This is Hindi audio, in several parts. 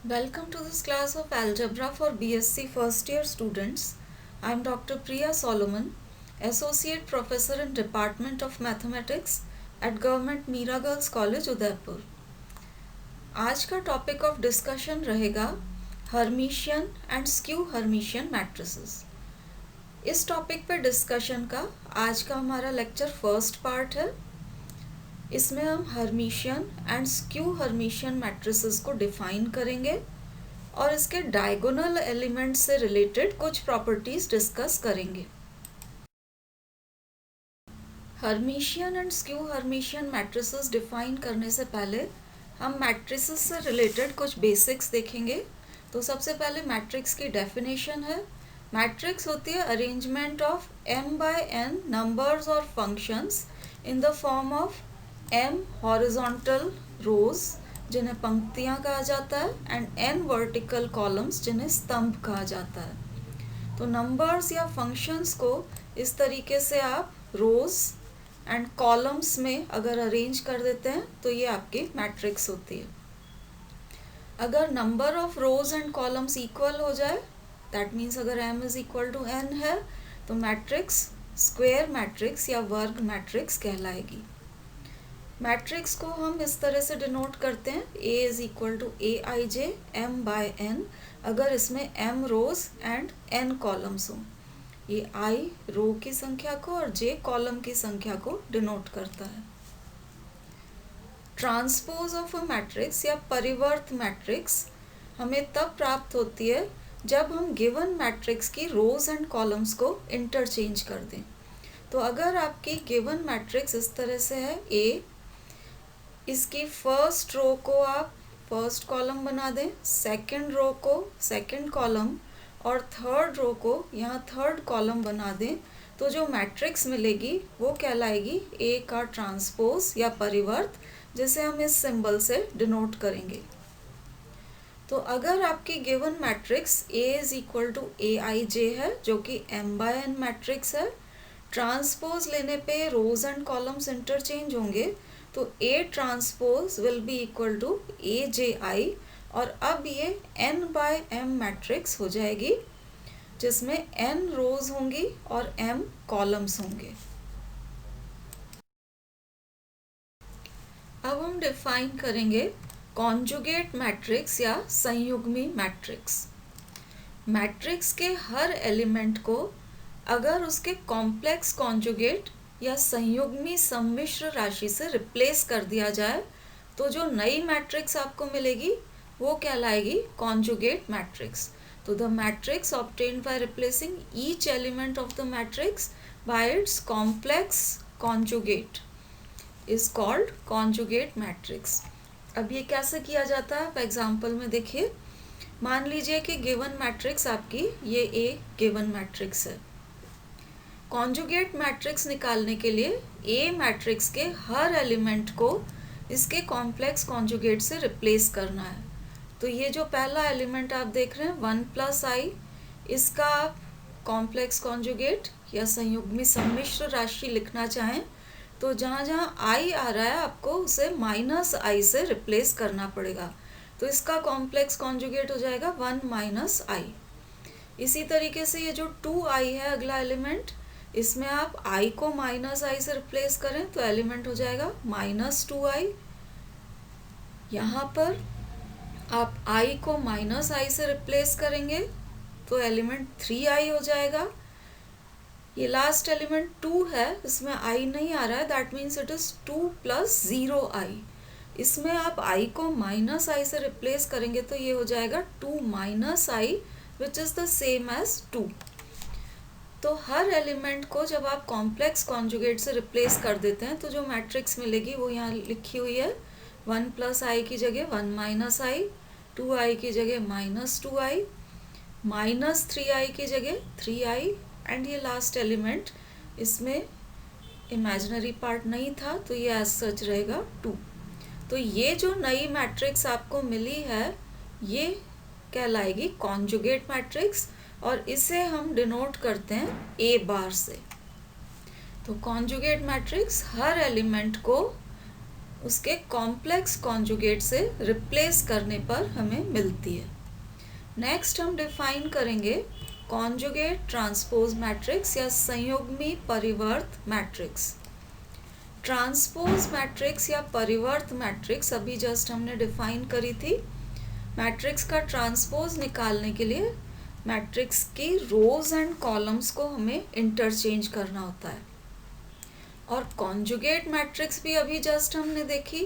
Welcome to this class of Algebra for BSc first year students. I am Dr. Priya Solomon, Associate Professor in Department of Mathematics at Government Mira Girls College, Udaipur. आज का टॉपिक ऑफ डिस्कशन रहेगा Hermitian and skew Hermitian matrices. इस टॉपिक पे डिस्कशन का आज का हमारा लेक्चर फर्स्ट पार्ट है। इसमें हम Hermitian and skew Hermitian matrices को डिफाइन करेंगे और इसके डायगोनल एलिमेंट से रिलेटेड कुछ प्रॉपर्टीज डिस्कस करेंगे। Hermitian and skew Hermitian matrices define करने से पहले हम मैट्रिसेस से रिलेटेड कुछ बेसिक्स देखेंगे। तो सबसे पहले मैट्रिक्स की डेफिनेशन है। मैट्रिक्स होती है arrangement of m by n numbers और functions in the form of m horizontal rows जिन्हें पंक्तियां कहा जाता है एंड n वर्टिकल कॉलम्स जिन्हें स्तंभ कहा जाता है। तो नंबर्स या फंक्शंस को इस तरीके से आप रोज एंड कॉलम्स में अगर अरेंज कर देते हैं तो ये आपकी मैट्रिक्स होती है। अगर number of rows and columns equal हो जाए, दैट मीन्स अगर m is equal to n है, तो मैट्रिक्स स्क्वायर मैट्रिक्स या वर्ग मैट्रिक्स कहलाएगी। मैट्रिक्स को हम इस तरह से डिनोट करते हैं A is equal to A I j m by n, अगर इसमें m rows and n columns हों। ये i रो की संख्या को और j कॉलम की संख्या को डिनोट करता है। ट्रांसपोज ऑफ अ मैट्रिक्स या परिवर्त मैट्रिक्स हमें तब प्राप्त होती है जब हम गिवन मैट्रिक्स की रोज एंड कॉलम्स को इंटरचेंज कर दें। तो अगर आपकी गिवन मैट्रिक्स इस तरह से है A, इसकी फर्स्ट रो को आप फर्स्ट कॉलम बना दें, सेकंड रो को सेकंड कॉलम और थर्ड रो को यहाँ थर्ड कॉलम बना दें, तो जो मैट्रिक्स मिलेगी वो कहलाएगी A का ट्रांसपोज या परिवर्त, जिसे हम इस सिंबल से डिनोट करेंगे। तो अगर आपकी given matrix A is equal to A I J है, जो कि m by n मैट्रिक्स है, ट्रांसपोज लेने पे रोज एंड कॉलम्स इंटरचेंज होंगे, तो A transpose will be equal to A J I, और अब ये n by m मैट्रिक्स हो जाएगी जिसमें n रोज होंगी और m कॉलम्स होंगे। अब हम डिफाइन करेंगे कॉन्जुगेट मैट्रिक्स या संयुग्मी मैट्रिक्स। मैट्रिक्स के हर एलिमेंट को अगर उसके कॉम्प्लेक्स कॉन्जुगेट या संयुग्मी सम्मिश्र राशि से रिप्लेस कर दिया जाए, तो जो नई मैट्रिक्स आपको मिलेगी वो कहलाएगी कॉन्जुगेट मैट्रिक्स। तो the matrix obtained by replacing each element of the matrix bye it's complex conjugate is called conjugate matrix. अब ये कैसे किया जाता है, आप एग्जाम्पल में देखिए। मान लीजिए कि गिवन मैट्रिक्स आपकी ये ए गिवन मैट्रिक्स है। कॉन्जुगेट मैट्रिक्स निकालने के लिए ए मैट्रिक्स के हर एलिमेंट को इसके कॉम्प्लेक्स कॉन्जुगेट से रिप्लेस करना है। तो ये जो पहला एलिमेंट आप देख रहे हैं 1 प्लस आई, इसका आप कॉम्प्लेक्स कॉन्जुगेट या संयुग्मी सम्मिश्र राशि लिखना चाहें तो जहाँ जहाँ आई आ रहा है आपको उसे माइनस आई से रिप्लेस करना पड़ेगा। तो इसका कॉम्प्लेक्स कॉन्जुगेट हो जाएगा 1 माइनस आई। इसी तरीके से ये जो 2i है अगला एलिमेंट, इसमें आप i को माइनस आई से रिप्लेस करें तो एलिमेंट हो जाएगा माइनस 2i। यहाँ पर आप i को माइनस आई से रिप्लेस करेंगे तो एलिमेंट 3i हो जाएगा। ये लास्ट एलिमेंट 2 है, इसमें i नहीं आ रहा है, that means it is 2 plus 0i। इसमें आप i को माइनस आई से रिप्लेस करेंगे तो ये हो जाएगा 2 minus i which is the same as 2। तो हर एलिमेंट को जब आप कॉम्प्लेक्स कॉन्जुगेट से रिप्लेस कर देते हैं तो जो मैट्रिक्स मिलेगी वो यहाँ लिखी हुई है। 1 प्लस आई की जगह 1 माइनस आई, 2i की जगह माइनस 2i, माइनस 3i की जगह 3i, एंड ये लास्ट एलिमेंट इसमें इमेजिनरी पार्ट नहीं था तो ये एज सच रहेगा 2। तो ये जो नई मैट्रिक्स आपको मिली है ये कहलाएगी कॉन्जुगेट मैट्रिक्स, और इसे हम डिनोट करते हैं ए बार से। तो कॉन्जुगेट मैट्रिक्स हर एलिमेंट को उसके कॉम्प्लेक्स कॉन्जुगेट से रिप्लेस करने पर हमें मिलती है। नेक्स्ट हम डिफाइन करेंगे कॉन्जुगेट ट्रांसपोज मैट्रिक्स या संयुग्मी परिवर्त मैट्रिक्स। ट्रांसपोज मैट्रिक्स या परिवर्त मैट्रिक्स अभी जस्ट हमने डिफाइन करी थी। मैट्रिक्स का ट्रांसपोज निकालने के लिए मैट्रिक्स की रोज एंड कॉलम्स को हमें इंटरचेंज करना होता है। और कॉन्जुगेट मैट्रिक्स भी अभी जस्ट हमने देखी।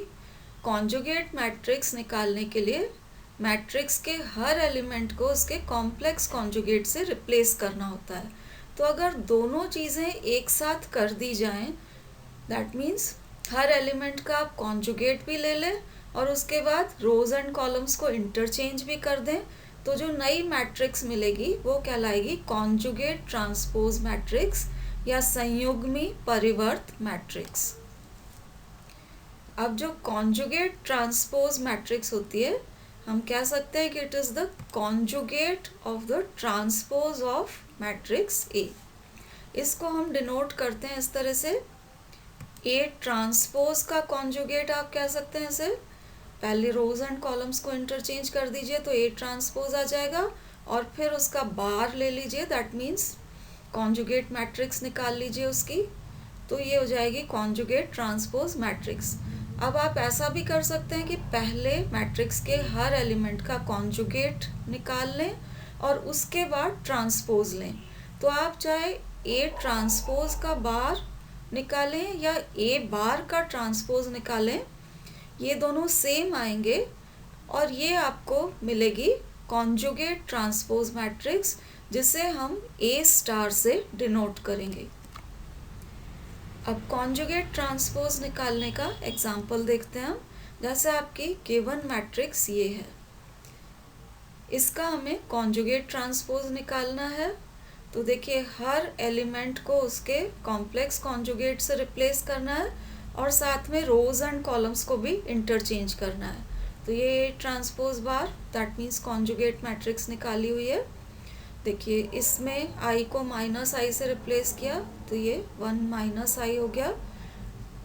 कॉन्जुगेट मैट्रिक्स निकालने के लिए मैट्रिक्स के हर एलिमेंट को उसके कॉम्प्लेक्स कॉन्जुगेट से रिप्लेस करना होता है। तो अगर दोनों चीज़ें एक साथ कर दी जाएं, दैट मीन्स हर एलिमेंट का आप कॉन्जुगेट भी ले लें और उसके बाद रोज एंड कॉलम्स को इंटरचेंज भी कर दें, तो जो नई मैट्रिक्स मिलेगी वो कहलाएगी कॉन्जुगेट ट्रांसपोज मैट्रिक्स या संयुग्मी परिवर्त मैट्रिक्स। अब जो कॉन्जुगेट ट्रांसपोज मैट्रिक्स होती है, हम कह सकते हैं कि it is the conjugate of the transpose of matrix A. इसको हम डिनोट करते हैं इस तरह से, ए ट्रांसपोज का कॉन्जुगेट आप कह सकते हैं इसे। पहले रोज एंड कॉलम्स को इंटरचेंज कर दीजिए तो ए ट्रांसपोज आ जाएगा, और फिर उसका बार ले लीजिए, दैट मीन्स कॉन्जुगेट मैट्रिक्स निकाल लीजिए उसकी, तो ये हो जाएगी कॉन्जुगेट ट्रांसपोज मैट्रिक्स। अब आप ऐसा भी कर सकते हैं कि पहले मैट्रिक्स के हर एलिमेंट का कॉन्जुगेट निकाल लें और उसके बाद ट्रांसपोज लें। तो आप चाहे ए ट्रांसपोज का बार निकालें या ए बार का ट्रांसपोज निकालें, ये दोनों सेम आएंगे और ये आपको मिलेगी कॉन्जुगेट ट्रांसपोज मैट्रिक्स, जिसे हम ए स्टार से डिनोट करेंगे। अब कॉन्जुगेट ट्रांसपोज निकालने का एग्जाम्पल देखते हैं हम। जैसे आपकी गिवन मैट्रिक्स ये है, इसका हमें कॉन्जुगेट ट्रांसपोज निकालना है। तो देखिए हर एलिमेंट को उसके कॉम्प्लेक्स कॉन्जुगेट से रिप्लेस करना है और साथ में रोज एंड कॉलम्स को भी इंटरचेंज करना है। तो ये transpose bar, that means conjugate matrix निकाली हुई है। देखिए इसमें आई को माइनस आई से रिप्लेस किया तो ये 1 माइनस आई हो गया।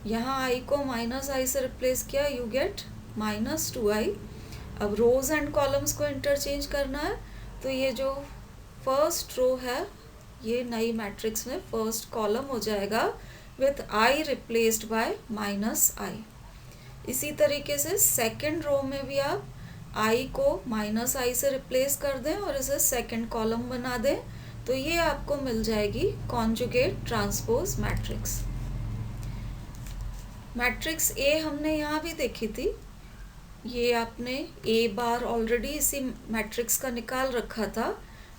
यहाँ आई को माइनस आई से रिप्लेस किया, यू गेट माइनस 2i। अब रोज एंड कॉलम्स को इंटरचेंज करना है, तो ये जो फर्स्ट रो है ये नई मैट्रिक्स में फर्स्ट कॉलम हो जाएगा with I replaced by minus I. इसी तरीके से सेकेंड रो में भी आप आई को माइनस आई से रिप्लेस कर दें और इसे सेकेंड कॉलम बना दें, तो ये आपको मिल जाएगी conjugate transpose matrix. Matrix A हमने यहाँ भी देखी थी, ये आपने ए बार ऑलरेडी इसी मैट्रिक्स का निकाल रखा था।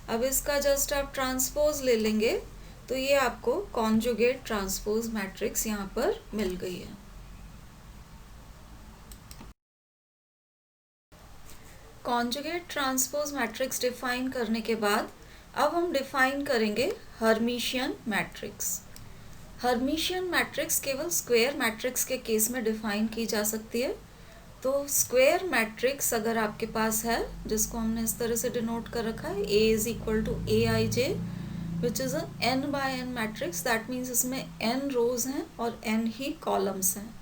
अब इसका जस्ट आप ट्रांसपोज ले लेंगे तो ये आपको कॉन्जुगेट ट्रांसपोज मैट्रिक्स यहाँ पर मिल गई है। कॉन्जुगेट ट्रांसपोज मैट्रिक्स डिफाइन करने के बाद अब हम डिफाइन करेंगे हर्मिशियन मैट्रिक्स। हर्मिशियन मैट्रिक्स केवल स्क्वायर मैट्रिक्स के केस में डिफाइन की जा सकती है। तो स्क्वायर मैट्रिक्स अगर आपके पास है, जिसको हमने इस तरह से डिनोट कर रखा है, A is equal to A I J which is a n by n matrix, that means इसमें n रोज हैं और n ही कॉलम्स हैं।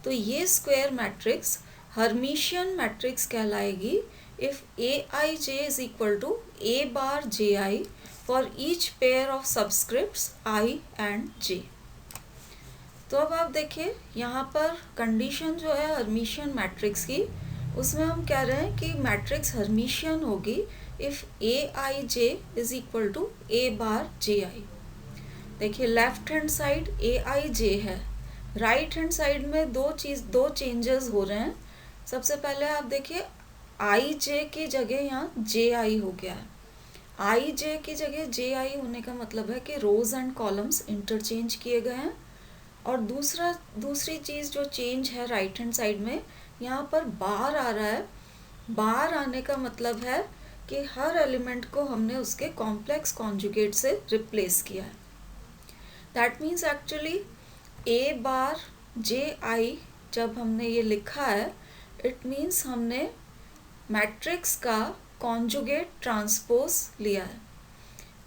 तो ये स्क्वायर मैट्रिक्स हर्मिशियन मैट्रिक्स कहलाएगी if aij is equal to a bar ji for each pair of subscripts i and j। तो अब आप देखिए यहाँ पर कंडीशन जो है हर्मिशियन मैट्रिक्स की, उसमें हम कह रहे हैं कि मैट्रिक्स हर्मिशियन होगी if A I J is equal to A bar J I. देखिए left hand side A I J है, राइट हैंड साइड में दो चेंजेस हो रहे हैं। सबसे पहले आप देखिए आई जे की जगह यहाँ जे आई हो गया है। आई जे की जगह जे आई होने का मतलब है कि रोज एंड कॉलम्स इंटरचेंज किए गए हैं। और दूसरी चीज़ जो चेंज है राइट हैंड साइड में, यहाँ पर बार आ रहा है। बार आने का मतलब है कि हर एलिमेंट को हमने उसके कॉम्प्लेक्स कॉन्जुगेट से रिप्लेस किया है। That means actually A bar J आई जब हमने ये लिखा है, इट मीन्स हमने मैट्रिक्स का कॉन्जुगेट ट्रांसपोज लिया है।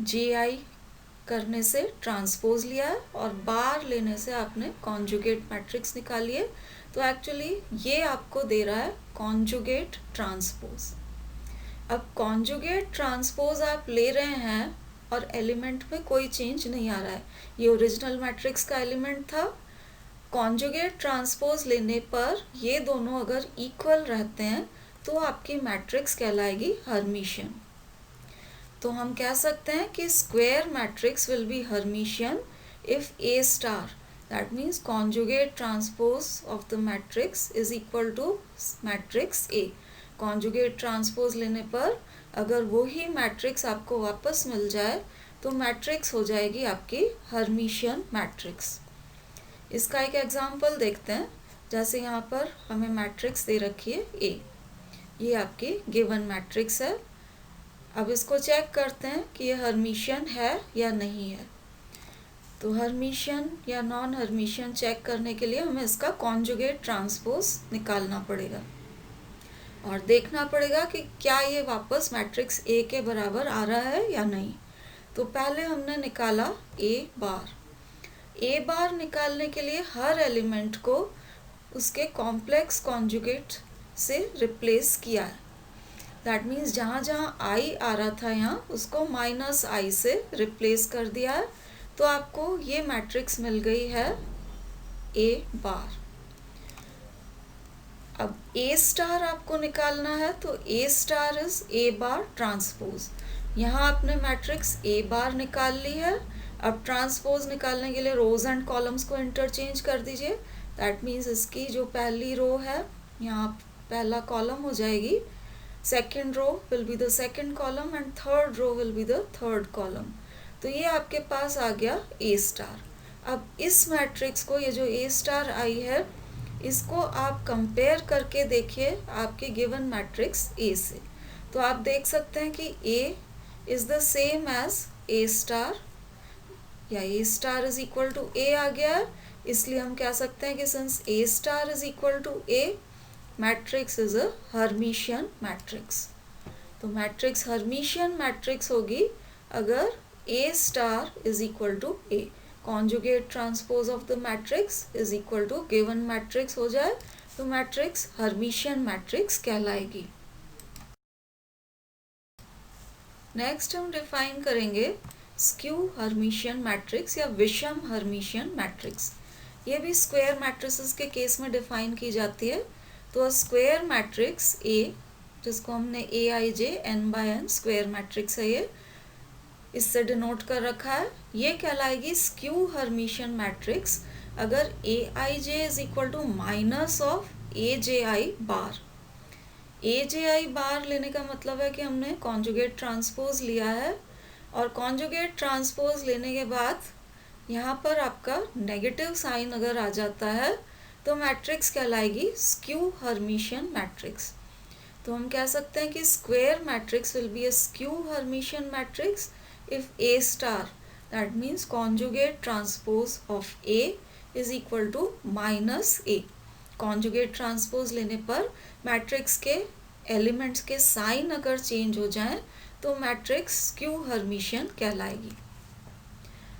जे आई करने से ट्रांसपोज लिया है और बार लेने से आपने कॉन्जुगेट मैट्रिक्स निकाली है। तो एक्चुअली ये आपको दे रहा है कॉन्जुगेट ट्रांसपोज। अब कॉन्जुगेट ट्रांसपोज आप ले रहे हैं और एलिमेंट में कोई चेंज नहीं आ रहा है, ये ओरिजिनल मैट्रिक्स का एलिमेंट था। कॉन्जुगेट ट्रांसपोज लेने पर ये दोनों अगर इक्वल रहते हैं तो आपकी मैट्रिक्स कहलाएगी हर्मिशियन। तो हम कह सकते हैं कि square matrix will be Hermitian if A star, that means conjugate transpose of the matrix is equal to matrix A। conjugate transpose लेने पर अगर वही मैट्रिक्स आपको वापस मिल जाए तो मैट्रिक्स हो जाएगी आपकी हर्मिशियन मैट्रिक्स। इसका एक एग्जांपल देखते हैं। जैसे यहाँ पर हमें मैट्रिक्स दे रखी है A, ये आपकी गिवन मैट्रिक्स है। अब इसको चेक करते हैं कि ये हर्मिशियन है या नहीं है। तो हर्मिशियन या नॉन हर्मिशियन चेक करने के लिए हमें इसका कॉन्जुगेट ट्रांसपोज निकालना पड़ेगा और देखना पड़ेगा कि क्या ये वापस मैट्रिक्स A के बराबर आ रहा है या नहीं। तो पहले हमने निकाला A बार। A बार निकालने के लिए हर एलिमेंट को उसके कॉम्प्लेक्स कॉन्जुगेट से रिप्लेस किया है। दैट मीन्स जहाँ जहाँ I आ रहा था यहाँ उसको -i से रिप्लेस कर दिया है। तो आपको ये मैट्रिक्स मिल गई है A बार। अब A स्टार आपको निकालना है तो A star is A bar transpose. यहाँ आपने मैट्रिक्स A बार निकाल ली है। अब ट्रांसपोज निकालने के लिए रोज एंड कॉलम्स को इंटरचेंज कर दीजिए। दैट मीन्स इसकी जो पहली रो है यहाँ पहला कॉलम हो जाएगी, second row will be the second column and third row will be the third column. तो ये आपके पास आ गया A स्टार। अब इस मैट्रिक्स को, ये जो A स्टार आई है, इसको आप कंपेयर करके देखिए आपके गिवन मैट्रिक्स A से। तो आप देख सकते हैं कि A is the same as A star या A star is equal to A आ गया है। इसलिए हम कह सकते हैं कि since A star is equal to A, matrix is a hermitian matrix. तो मैट्रिक्स हर्मिशियन मैट्रिक्स होगी अगर A star is equal to A। conjugate transpose of the matrix is equal to given matrix हो जाए तो मैट्रिक्स हर्मिशियन मैट्रिक्स कहलाएगी। नेक्स्ट हम डिफाइन करेंगे स्क्यू हर्मिशियन मैट्रिक्स या विषम हर्मिशियन मैट्रिक्स। ये भी स्क्वायर मैट्रिसेस के केस में डिफाइन की जाती है। तो स्क्वायर मैट्रिक्स A, जिसको हमने Aij n/n स्क्वायर मैट्रिक्स है, ये इससे डिनोट कर रखा है, ये कहलाएगी स्क्यू हर्मिशियन मैट्रिक्स अगर Aij is equal to minus of Aj bar. Aj bar लेने का मतलब है कि हमने कॉन्जुगेट ट्रांसपोज लिया है और कॉन्जुगेट ट्रांसपोज लेने के बाद यहाँ पर आपका नेगेटिव साइन अगर आ जाता है तो मैट्रिक्स कहलाएगी स्क्यू हर्मिशियन मैट्रिक्स। तो हम कह सकते हैं कि square matrix will be a skew Hermitian matrix if A star, that means conjugate transpose of A is equal to minus A। conjugate transpose लेने पर मैट्रिक्स के एलिमेंट्स के साइन अगर चेंज हो जाएं तो मैट्रिक्स स्क्यू हर्मिशियन कहलाएगी।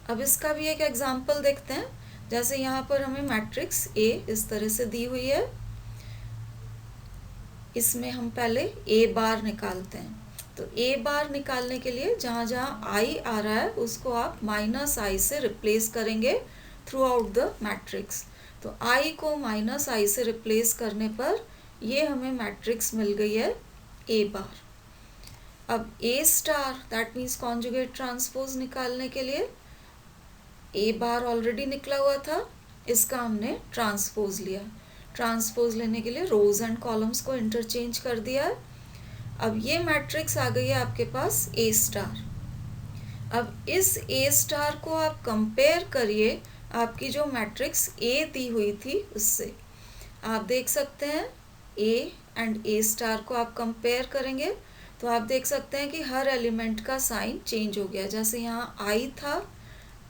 अब इसका भी एक एग्जांपल देखते हैं। जैसे यहाँ पर हमें मैट्रिक्स A इस तरह से दी हुई है, इसमें हम पहले A बार निकालते हैं। तो A बार निकालने के लिए जहाँ जहाँ I आ रहा है उसको आप -i से रिप्लेस करेंगे थ्रू आउट द मैट्रिक्स। तो I को -i से रिप्लेस करने पर ये हमें मैट्रिक्स मिल गई है A बार। अब A star, that means conjugate transpose निकालने के लिए A बार ऑलरेडी निकला हुआ था, इसका हमने ट्रांसपोज लिया। ट्रांसपोज लेने के लिए रोज एंड कॉलम्स को इंटरचेंज कर दिया है। अब ये मैट्रिक्स आ गई है आपके पास A स्टार। अब इस A स्टार को आप कंपेयर करिए आपकी जो मैट्रिक्स A दी हुई थी उससे। आप देख सकते हैं A एंड A स्टार को आप कंपेयर करेंगे तो आप देख सकते हैं कि हर एलिमेंट का साइन चेंज हो गया। जैसे यहाँ I था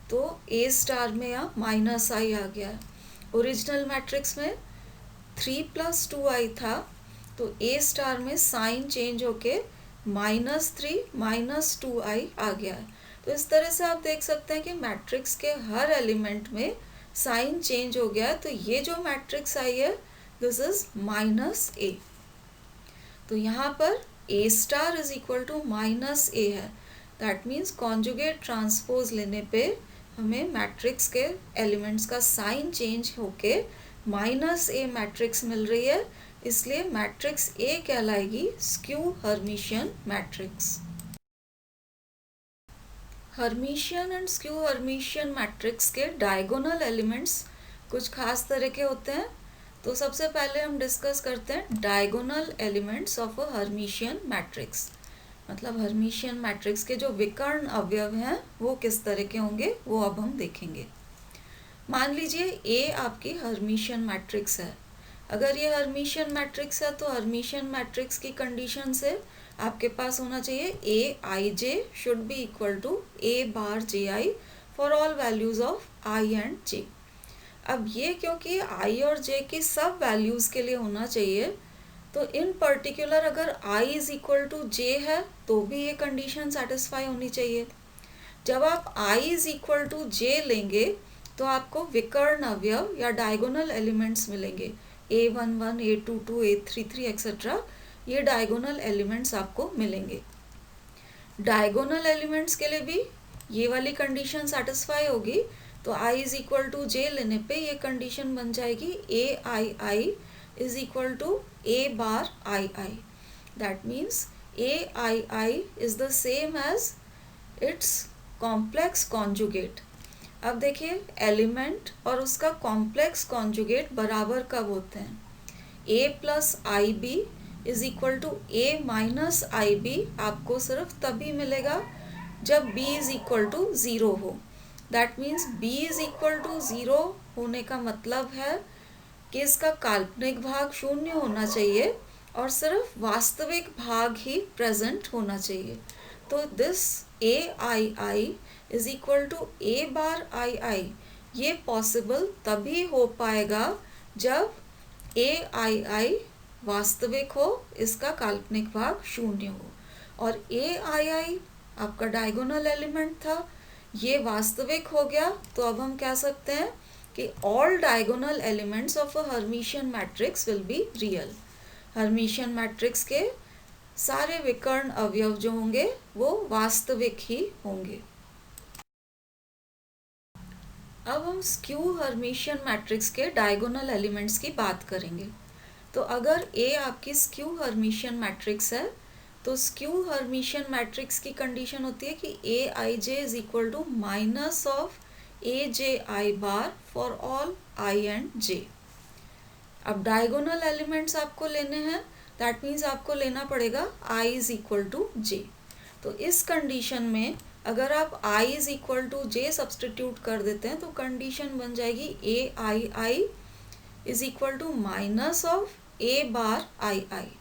तो A स्टार में यहाँ -i आ गया है। ओरिजिनल मैट्रिक्स में 3 + 2i था तो A स्टार में साइन चेंज होके -3 - 2i आ गया है। तो इस तरह से आप देख सकते हैं कि मैट्रिक्स के हर एलिमेंट में साइन चेंज हो गया है। तो ये जो मैट्रिक्स आई है दिस इज माइनस ए। तो यहाँ पर A star is equal to minus A है। दैट मीन्स कॉन्जुगेट ट्रांसपोज लेने पे हमें मैट्रिक्स के एलिमेंट्स का साइन चेंज होके माइनस ए मैट्रिक्स मिल रही है, इसलिए मैट्रिक्स ए कहलाएगी skew Hermitian matrix. Hermitian and skew Hermitian matrix के डायगोनल एलिमेंट्स कुछ खास तरह के होते हैं। तो सबसे पहले हम डिस्कस करते हैं diagonal elements of a hermitian matrix. मतलब हर्मिशियन मैट्रिक्स के जो विकर्ण अवयव हैं वो किस तरह के होंगे वो अब हम देखेंगे। मान लीजिए ए आपकी हर्मिशियन मैट्रिक्स है। अगर ये हर्मिशियन मैट्रिक्स है तो हर्मिशियन मैट्रिक्स की कंडीशन से आपके पास होना चाहिए A I J should be equal to A bar J I for all values of I and J. अब ये क्योंकि आई और जे की सब वैल्यूज़ के लिए होना चाहिए, तो इन पर्टिकुलर अगर i इज इक्वल टू जे है तो भी ये कंडीशन सेटिस्फाई होनी चाहिए। जब आप i इज इक्वल टू जे लेंगे तो आपको विकर्ण अवयव या डायगोनल एलिमेंट्स मिलेंगे, a11, a22, a33 एक्सेट्रा। ये डायगोनल एलिमेंट्स आपको मिलेंगे। डायगोनल एलिमेंट्स के लिए भी ये वाली कंडीशन सेटिस्फाई होगी, तो i is equal to J लेने पे ये कंडीशन बन जाएगी A I I is equal to A bar I I. That means A I I is the same as its complex conjugate. अब देखिए एलिमेंट और उसका कॉम्प्लेक्स कॉन्जुगेट बराबर कब होते हैं? a plus I B is equal to A minus I B आपको सिर्फ तभी मिलेगा जब b is equal to zero हो। That means b is equal to zero होने का मतलब है कि इसका काल्पनिक भाग शून्य होना चाहिए और सिर्फ वास्तविक भाग ही प्रेजेंट होना चाहिए। तो this A I I is equal to A bar I I ये पॉसिबल तभी हो पाएगा जब ए आई आई वास्तविक हो, इसका काल्पनिक भाग शून्य हो। और ए आई आई आपका डायगोनल एलिमेंट था, ये वास्तविक हो गया, तो अब हम कह सकते हैं कि all diagonal elements of a hermitian matrix will be real. Hermitian matrix के सारे विकर्ण अवयव जो होंगे वो वास्तविक ही होंगे। अब हम स्क्यू हर्मिशियन मैट्रिक्स के डायगोनल एलिमेंट्स की बात करेंगे। तो अगर ए आपकी स्क्यू हर्मिशियन मैट्रिक्स है तो स्क्यू हर्मिशियन मैट्रिक्स की कंडीशन होती है कि A I J is equal to minus of A J I bar for all I and J. अब डायगोनल एलिमेंट्स आपको लेने हैं, दैट मीन्स आपको लेना पड़ेगा i is equal to J. तो इस कंडीशन में अगर आप i is equal to J substitute कर देते हैं तो कंडीशन बन जाएगी A I I is equal to minus of A bar I I.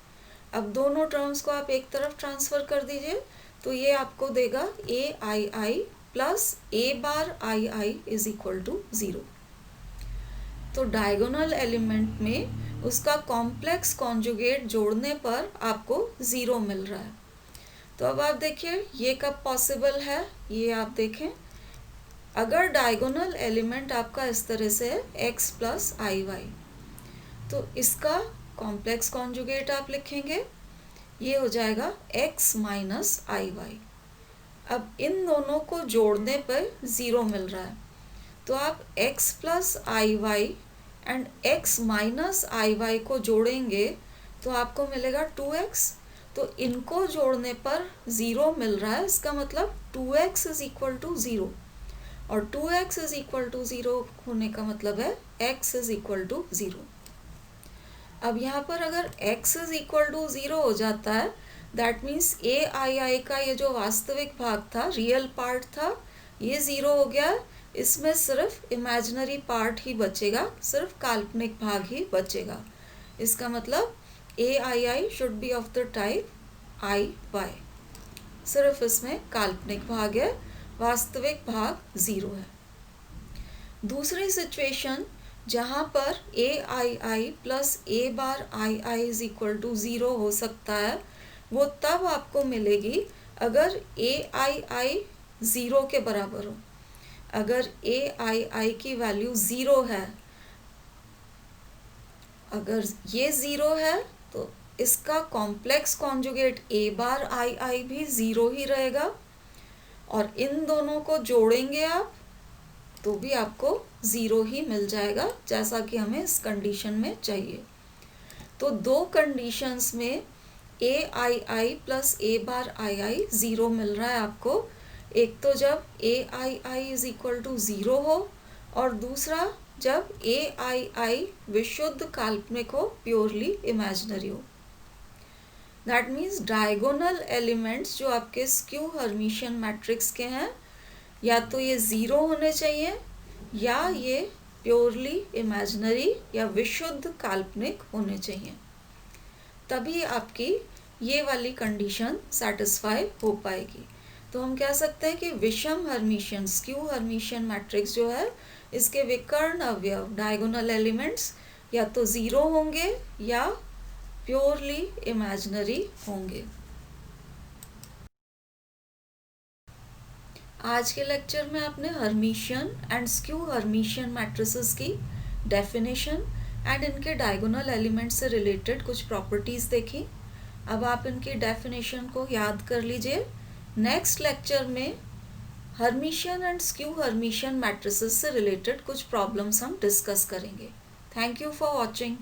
अब दोनों टर्म्स को आप एक तरफ ट्रांसफर कर दीजिए तो ये आपको देगा A I I plus A bar I I is equal to zero. तो डायगोनल एलिमेंट में उसका कॉम्प्लेक्स कॉन्जुगेट जोड़ने पर आपको ज़ीरो मिल रहा है। तो अब आप देखिए ये कब पॉसिबल है, ये आप देखें। अगर डायगोनल एलिमेंट आपका इस तरह से है x प्लस आई वाई, तो इसका कॉम्प्लेक्स कॉन्जुगेट आप लिखेंगे, ये हो जाएगा x माइनस आई वाई। अब इन दोनों को जोड़ने पर ज़ीरो मिल रहा है, तो आप x plus i y and x minus i y को जोड़ेंगे तो आपको मिलेगा 2x। तो इनको जोड़ने पर ज़ीरो मिल रहा है, इसका मतलब 2x is equal to zero, और 2x is equal to zero होने का मतलब है x is equal to zero. अब यहाँ पर अगर x is equal to zero हो जाता है, दैट मीन्स ए आई आई का ये जो वास्तविक भाग था, रियल पार्ट था, ये ज़ीरो हो गया। इसमें सिर्फ इमेजिनरी पार्ट ही बचेगा, सिर्फ काल्पनिक भाग ही बचेगा। इसका मतलब A I I should be of the type I Y, सिर्फ इसमें काल्पनिक भाग है, वास्तविक भाग ज़ीरो है। दूसरी सिचुएशन जहाँ पर A I I plus A bar I I is equal to zero हो सकता है, वो तब आपको मिलेगी अगर ए आई आई ज़ीरो के बराबर हो। अगर ए आई आई की वैल्यू ज़ीरो है अगर ये ज़ीरो है तो इसका complex conjugate A bar I आई भी ज़ीरो ही रहेगा, और इन दोनों को जोड़ेंगे आप तो भी आपको ज़ीरो ही मिल जाएगा, जैसा कि हमें इस कंडीशन में चाहिए। तो दो कंडीशंस में ए I I plus A bar I I zero मिल रहा है आपको। एक तो जब ए I I is equal to zero हो, और दूसरा जब ए आई आई विशुद्ध काल्पनिक हो, प्योरली इमेजिनरी हो। दैट मीन्स डायगोनल एलिमेंट्स जो आपके स्क्यू हर्मिशियन मैट्रिक्स के हैं, या तो ये ज़ीरो होने चाहिए या ये प्योरली इमेजिनरी या विशुद्ध काल्पनिक होने चाहिए, तभी आपकी ये वाली कंडीशन सेटिस्फाई हो पाएगी। तो हम कह सकते हैं कि विषम हर्मिशियन स्क्यू हर्मिशियन मैट्रिक्स जो है, इसके विकर्ण अवयव डायगोनल एलिमेंट्स या तो ज़ीरो होंगे या प्योरली इमेजिनरी होंगे। आज के लेक्चर में आपने Hermitian and skew Hermitian matrices की डेफिनेशन एंड इनके डायगोनल एलिमेंट से रिलेटेड कुछ प्रॉपर्टीज़ देखी। अब आप इनकी डेफिनेशन को याद कर लीजिए। नेक्स्ट लेक्चर में Hermitian and skew Hermitian matrices से रिलेटेड कुछ प्रॉब्लम्स हम डिस्कस करेंगे। Thank you for watching.